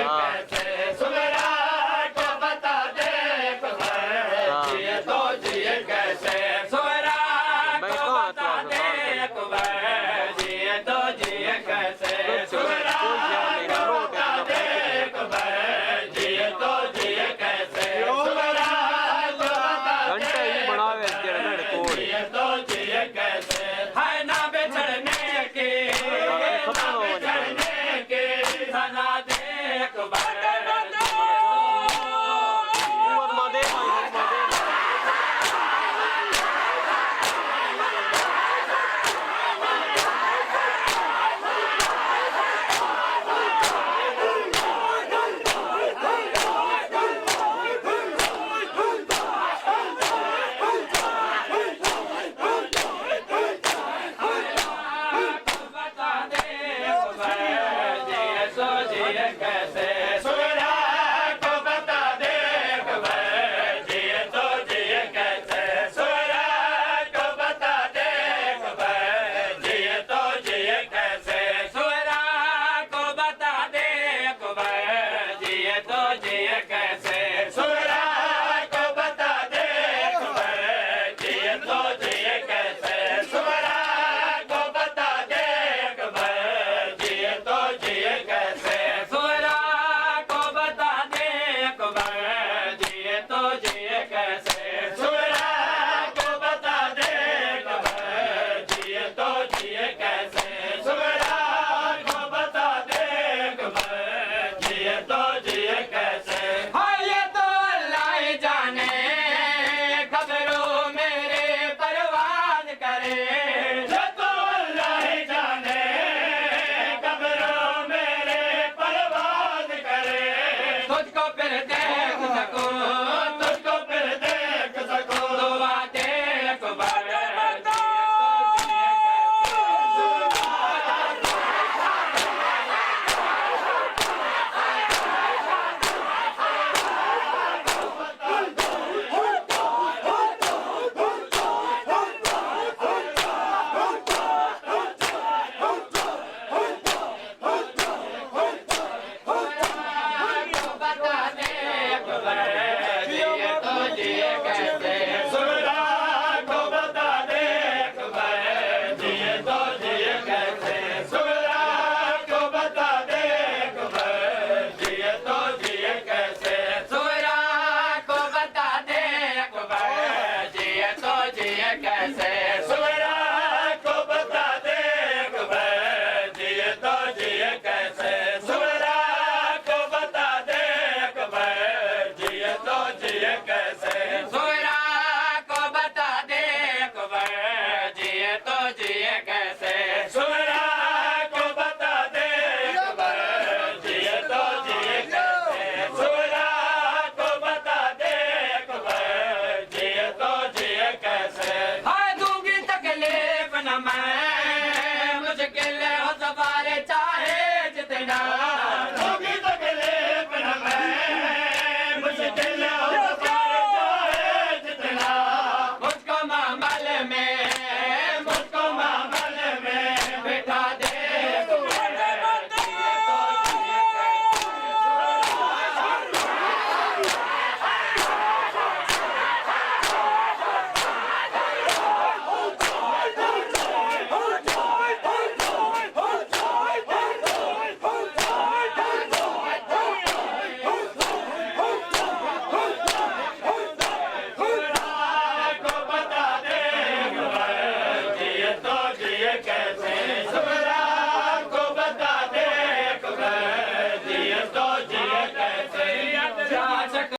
कैसे सुगरा को बता दे जिए तो जिए कैसे सुगरा को बता दे जिए तो जिए कैसे सुगरा को बता दे जिए तो जिए कैसे सुगरा को बता दे जिए तो जिए कैसे है ना बिछड़ने की सजा देख कैसे सुगरा को बता दे जिए तो जिए कैसे सुगरा को बता दे जिए तो जिए कैसे सुगरा को बता दे जिए तो जिए कैसे सुगरा को बता दे जिए तो जिए कैसे सुगरा को बता दे जिए तो जिए कैसे सुगरा को बता दे जिए तो जिए कैसे सुगरा को बता दे जिए तो जिए कैसे सुगरा को बता दे जिए तो जिए